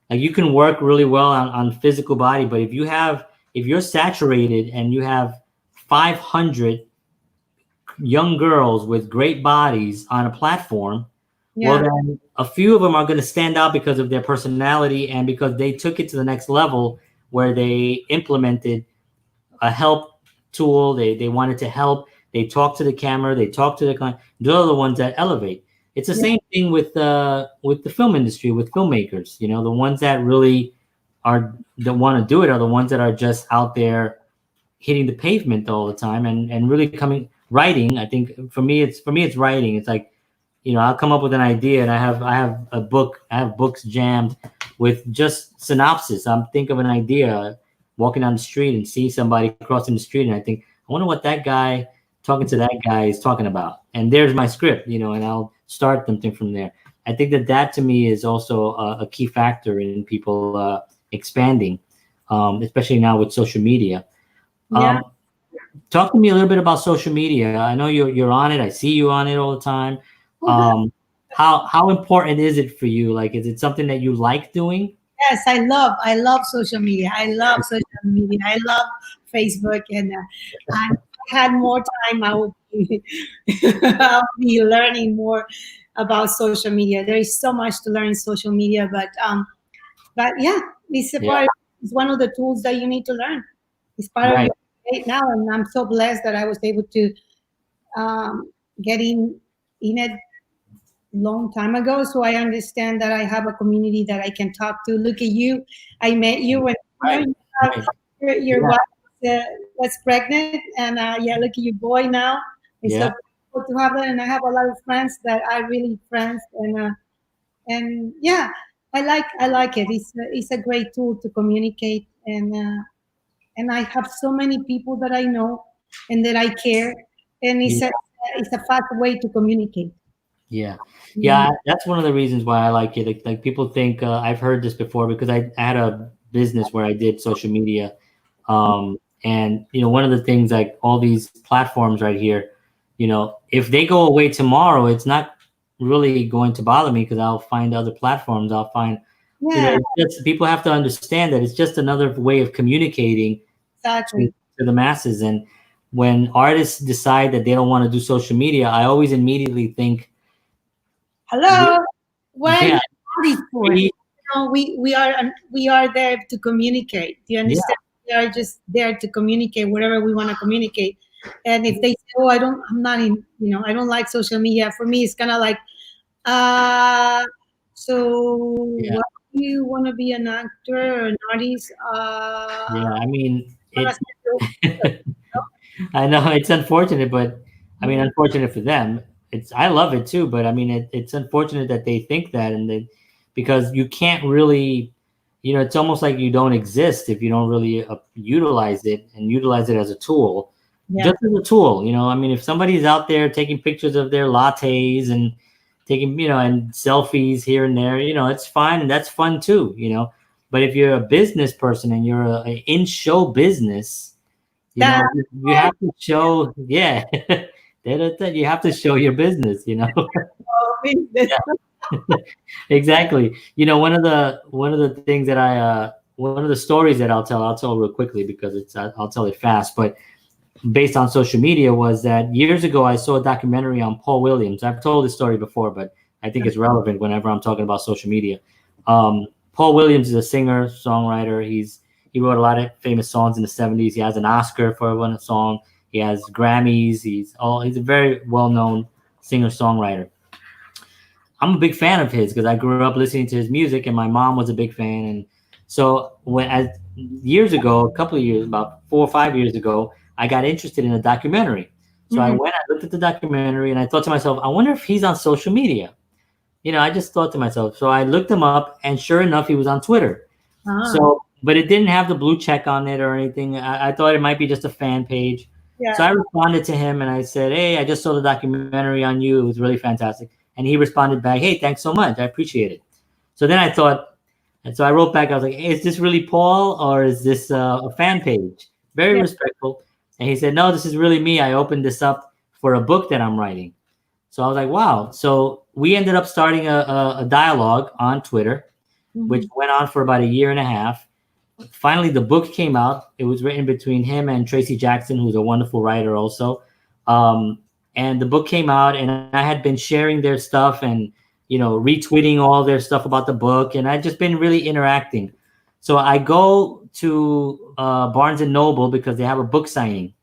Like you can work really well on physical body, but if you have if you're saturated and you have 500 young girls with great bodies on a platform, well, then a few of them are going to stand out because of their personality and because they took it to the next level where they implemented a help tool. They wanted to help. They talk to the camera. They talk to the client. Those are the ones that elevate. It's the same thing with the film industry, with filmmakers. You know, the ones that really are that want to do it are the ones that are just out there hitting the pavement all the time and really writing. I think for me it's writing. It's like, you know, I'll come up with an idea and I have a book. I have books jammed with just synopsis. I'm think of an idea, walking down the street and see somebody crossing the street, and I think, I wonder what that guy talking to that guy is talking about. And there's my script, you know, and I'll start something from there. I think that to me is also a key factor in people expanding, especially now with social media. Talk to me a little bit about social media. I know you're on it. I see you on it all the time. How important is it for you? Like, is it something that you like doing? Yes, I love social media. I love social media. I love Facebook, and I had more time, I would be, I'll be learning more about social media. There is so much to learn in social media, but yeah, it's one of the tools that you need to learn. It's part of your day now, and I'm so blessed that I was able to get in it long time ago, so I understand that I have a community that I can talk to. Look at you, I met you when your wife was pregnant, and look at your boy now. It's so cool to have that, and I have a lot of friends that are really friends, and yeah, I like it. It's a great tool to communicate, and I have so many people that I know and that I care, and it's a fast way to communicate. Yeah, that's one of the reasons why I like it. Like people think I've heard this before because I had a business where I did social media, and you know, one of the things, like all these platforms right here, you know, if they go away tomorrow, it's not really going to bother me because I'll find other platforms. I'll find, you know, it's just, people have to understand that it's just another way of communicating to the masses. And when artists decide that they don't want to do social media, I always immediately think, hello, where for? You know, we are there to communicate. Do you understand? We are just there to communicate whatever we want to communicate. And if they say, "Oh, I'm not in," you know, I don't like social media. For me, it's kind of like, so what, do you want to be an actor or an artist? I mean, I know it's unfortunate, but I mean, unfortunate for them. I love it too, but I mean, it's unfortunate that they think that, and because you can't really, you know, it's almost like you don't exist if you don't really utilize it as a tool, just as a tool. You know, I mean, if somebody's out there taking pictures of their lattes and taking, you know, and selfies here and there, you know, it's fine, and that's fun too, you know. But if you're a business person and you're in show business, you know, you have to show, you have to show your business, you know. Exactly. You know, one of the things that one of the stories that I'll tell real quickly because I'll tell it fast, but based on social media, was that years ago I saw a documentary on Paul Williams. I've told this story before, but I think it's relevant whenever I'm talking about social media. Paul Williams is a singer, songwriter. He wrote a lot of famous songs in the 70s. He has an Oscar for one song. He has Grammys. He's a very well-known singer-songwriter. I'm a big fan of his because I grew up listening to his music, and my mom was a big fan. And so years ago, a couple of years, about 4 or 5 years ago, I got interested in a documentary. So I looked at the documentary, and I thought to myself, I wonder if he's on social media. You know, I just thought to myself. So I looked him up, and sure enough, he was on Twitter. So, but it didn't have the blue check on it or anything. I thought it might be just a fan page. So I responded to him, and I said, "Hey, I just saw the documentary on you. It was really fantastic." And he responded back, "Hey, thanks so much. I appreciate it." So then I thought, and so I wrote back. I was like, "Hey, is this really Paul, or is this a fan page?" Very respectful. And he said, "No, this is really me. I opened this up for a book that I'm writing." So I was like, "Wow." So we ended up starting a dialogue on Twitter, which went on for about a year and a half. finally the book came out. It was written between him and Tracy Jackson, who's a wonderful writer also. And the book came out, and I had been sharing their stuff and retweeting all their stuff about the book, and I'd just been really interacting. So I go to Barnes and Noble because they have a book signing.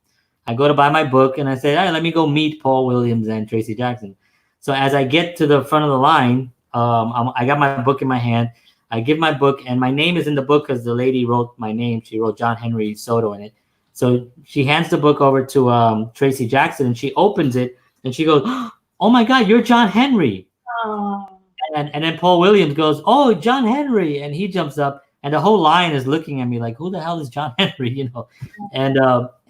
I go to buy my book, and I said, "Hey, let me go meet Paul Williams and Tracy Jackson." So as I get to the front of the line, I got my book in my hand. I give my book, and my name is in the book because the lady wrote my name. She wrote John Henry Soto in it. So she hands the book over to Tracy Jackson, and she opens it, and she goes, "Oh my God, you're John Henry." And then Paul Williams goes, "Oh, John Henry," and he jumps up, and the whole line is looking at me like, "Who the hell is John Henry?"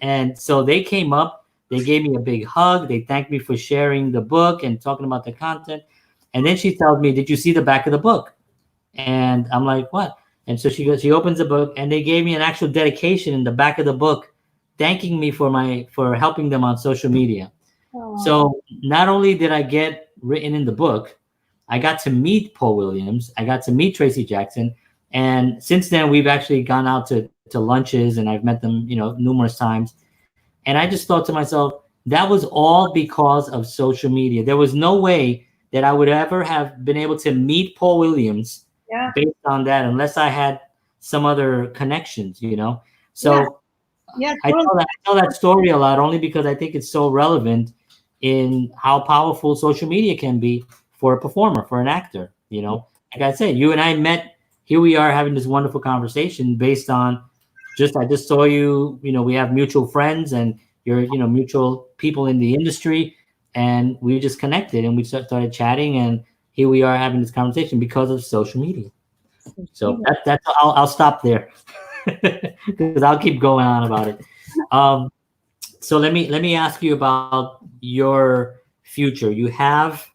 And so they came up, they gave me a big hug, they thanked me for sharing the book and talking about the content, and then she tells me, "Did you see the back of the book?" And I'm like, "What?" And so she opens the book, and they gave me an actual dedication in the back of the book, thanking me for helping them on social media. So not only did I get written in the book, I got to meet Paul Williams, I got to meet Tracy Jackson, and since then we've actually gone out to lunches, and I've met them, numerous times. And I just thought to myself, that was all because of social media. There was no way that I would ever have been able to meet Paul Williams based on that, unless I had some other connections, So I tell that story a lot, only because I think it's so relevant in how powerful social media can be for a performer, for an actor. Like I said, you and I met. Here we are having this wonderful conversation based on I just saw you. We have mutual friends, and you're mutual people in the industry, and we just connected, and we started chatting, and here we are having this conversation because of social media. So that's I'll stop there because I'll keep going on about it. So let me ask you about your future. You have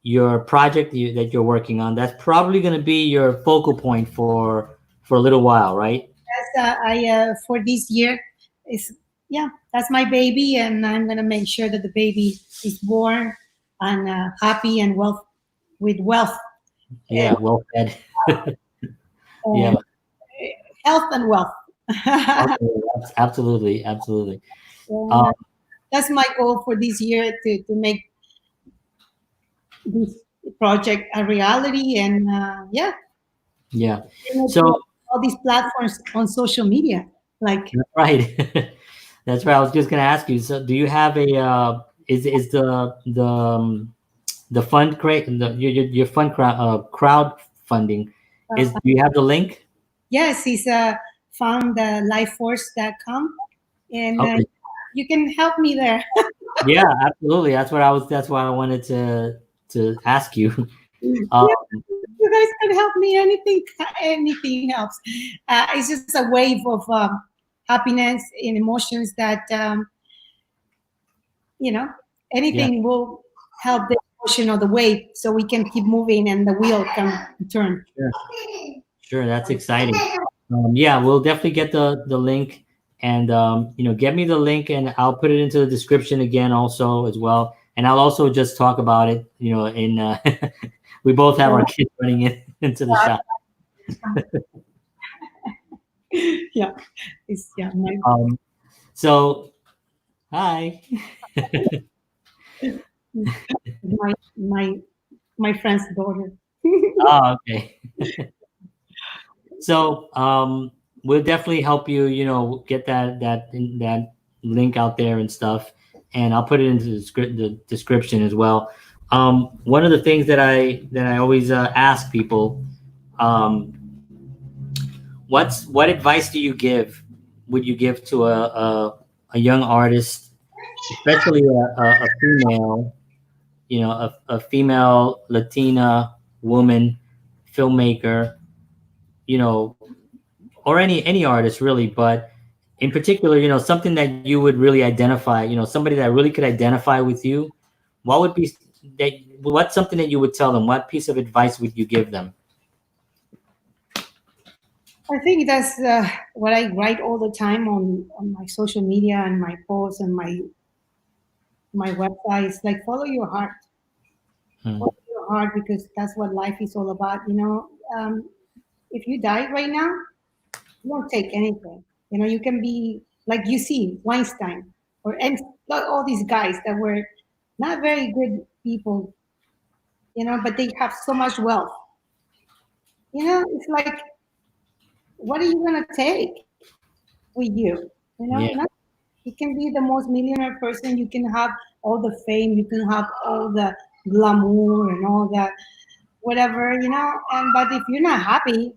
your project that you're working on. That's probably going to be your focal point for a little while, right? Yes, for this year that's my baby, and I'm going to make sure that the baby is born and happy and with wealth. Yeah, well fed. Yeah, health and wealth. Absolutely. That's my goal for this year, to make this project a reality, and so all these platforms on social media, like right. That's right. I was just going to ask you, so do you have a is the fund your fund crowdfunding do you have the link? Yes, it's foundlifeforce.com, and Okay. you can help me there. Yeah, absolutely. That's why I wanted to ask you. You guys can help me. Anything helps. It's just a wave of happiness and emotions that anything will help the emotion of the wave, so we can keep moving and the wheel can turn. Sure, that's exciting. We'll definitely get the link, and get me the link, and I'll put it into the description again also as well. And I'll also just talk about it, in we both have our kids running into the shop. So hi. my friend's daughter. Oh, okay. So we'll definitely help you, get that link out there and stuff, and I'll put it into the description as well. One of the things that I always ask people, what advice would you give to a young artist, especially a female, a female Latina woman filmmaker, or any artist really, but in particular, something that you would really identify, somebody that really could identify with you? What's something that you would tell them? What piece of advice would you give them? I think that's what I write all the time on my social media and my posts and my websites. Like, follow your heart. Follow your heart, because that's what life is all about. If you die right now, You don't take anything. You can be like you see Weinstein and all these guys that were not very good people, but they have so much wealth. It's like, what are you gonna take with you? Yeah. You can be the most millionaire person. You can have all the fame. You can have all the glamour and all that, whatever. And but if you're not happy,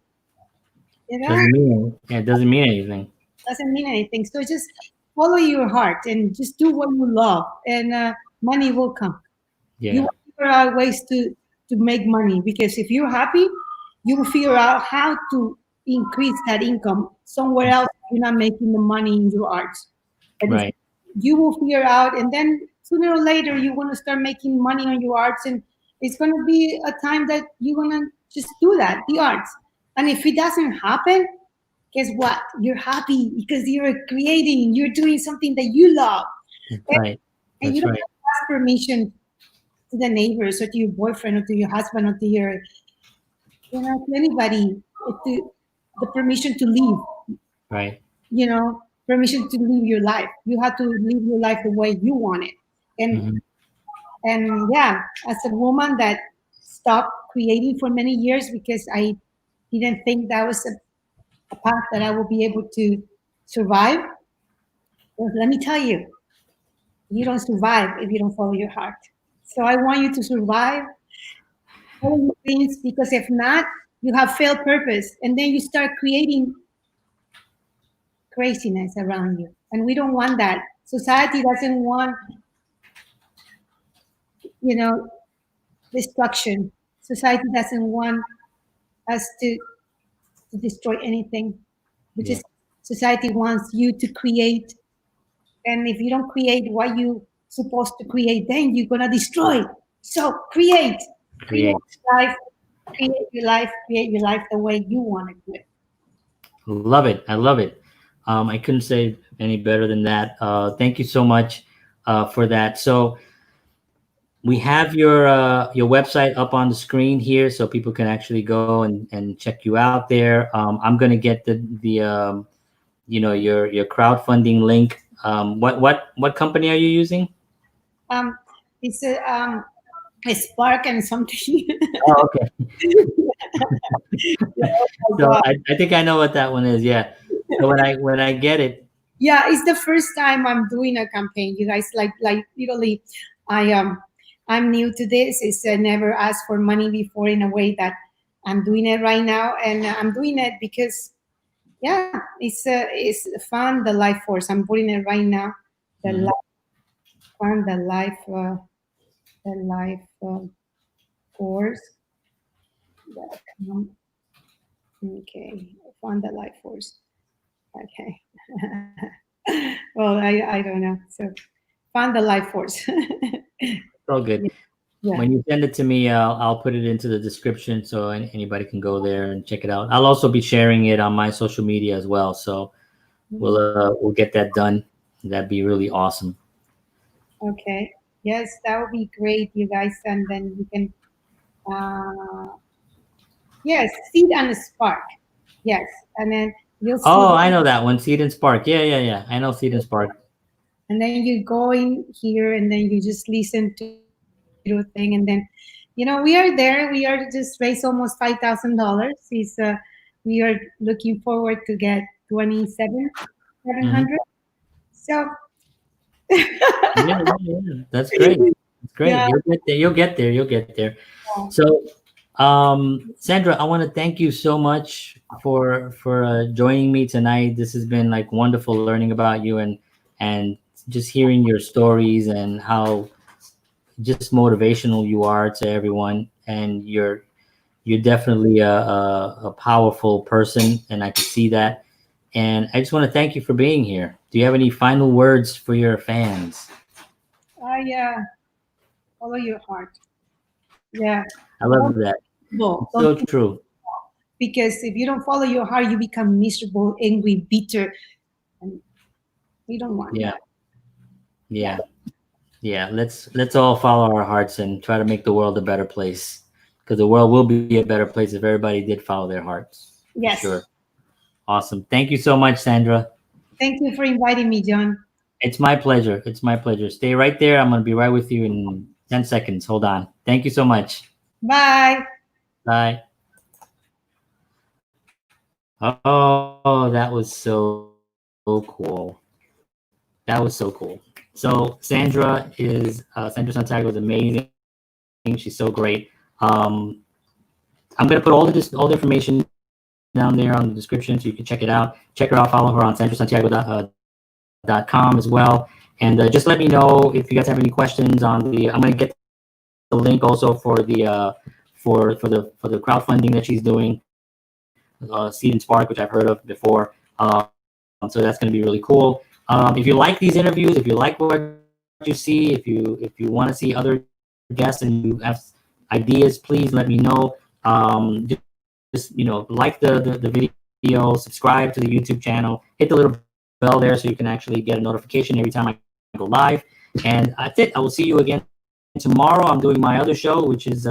you know, It doesn't mean anything. doesn't mean anything. So just follow your heart and just do what you love, and money will come. You Yeah. will figure out ways to make money, because if you're happy, you will figure out how to increase that income somewhere else. You're not making the money in your art, but if Right. you will figure out, and then sooner or later you want to start making money on your arts, and it's going to be a time that you're going to just do that, the arts. And if it doesn't happen, guess what? You're happy because you're creating, you're doing something that you love. That's and, right. and you That's don't have right. to ask permission to the neighbors or to your boyfriend or to your husband or to your, to anybody, to the permission to leave, Right. permission to live your life. You have to live your life the way you want it. And Hmm. and yeah, as a woman that stopped creating for many years because I didn't think that was a path that I would be able to survive. Well, let me tell you, you don't survive if you don't follow your heart. So I want you to survive all your dreams, because if not, you have failed purpose, and then you start creating craziness around you, and we don't want that. Society doesn't want, you know, destruction. Society doesn't want us to destroy anything, Yeah. because society wants you to create. And if you don't create what you supposed to create, then you're gonna destroy. So create Create. life, create your life the way you want to do it. Love it. I love it. I couldn't say any better than that. Thank you so much for that. So we have your website up on the screen here, so people can actually go and check you out there. I'm gonna get the your crowdfunding link. What company are you using? Um, it's a spark and something. Oh, okay. Oh my So God. I think I know what that one is. Yeah. So when I get it. Yeah, it's the first time I'm doing a campaign. You guys, like literally, I I'm new to this. It's never asked for money before in a way that I'm doing it right now, and I'm doing it because yeah, it's fun. The life force. I'm putting it right now. The Mhm. life fun. The life force. Okay, fund the life force. Okay. Well, I don't know. So fund the life force. It's all good. Yeah. When you send it to me, I'll put it into the description so anybody can go there and check it out. I'll also be sharing it on my social media as well. So we'll get that done. That'd be really awesome. Okay. Yes, that would be great, you guys, and then you can. Yes, seed and spark. Yes, and then you'll see, Oh, I know that one. Seed and Spark. Yeah, yeah, yeah. I know Seed and Spark. and then you go in here, and then you just listen to the little thing, and then, we are there. We are just raised almost $5,000. Is we are looking forward to get 27,700. Hmm. So Yeah, yeah, yeah. That's great. That's great. yeah, You'll get there. You'll get there. You'll get there. So, Sandra, I want to thank you so much for joining me tonight. This has been like wonderful learning about you and just hearing your stories and how just motivational you are to everyone. And you're definitely a powerful person, and I can see that. And I just want to thank you for being here. Do you have any final words for your fans? I follow your heart. Yeah, I love don't that. be miserable. It's so Don't be, true. because if you don't follow your heart, you become miserable, angry, bitter, and we don't want Yeah, that. Yeah. yeah, yeah. Let's all follow our hearts and try to make the world a better place. Because the world will be a better place if everybody did follow their hearts, for Yes. sure. Awesome. Thank you so much, Sandra. Thank you for inviting me, John. It's my pleasure. It's my pleasure. Stay right there. I'm going to be right with you in 10 seconds. Hold on. Thank you so much. Bye. Bye. Oh, that was so cool. That was so cool. So Sandra Santiago is amazing. She's so great. I'm going to put all the information down there on the description so you can check it out. Check her out. Follow her on sandrasantiago.com as well. And just let me know if you guys have any questions on the. I'm going to get the link also for the for the crowdfunding that she's doing, Seed and Spark, which I've heard of before. So that's going to be really cool. If you like these interviews, if you like what you see, if you want to see other guests and you have ideas, please let me know. Just like the video, subscribe to the YouTube channel, hit the little bell there so you can actually get a notification every time I go live. And that's it. I will see you again tomorrow. I'm doing my other show, which is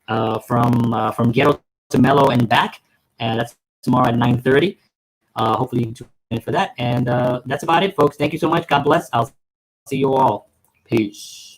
from ghetto to mellow and back, and that's tomorrow at 9:30. Hopefully you can tune in for that. And that's about it, folks. Thank you so much. God bless. I'll see you all. Peace.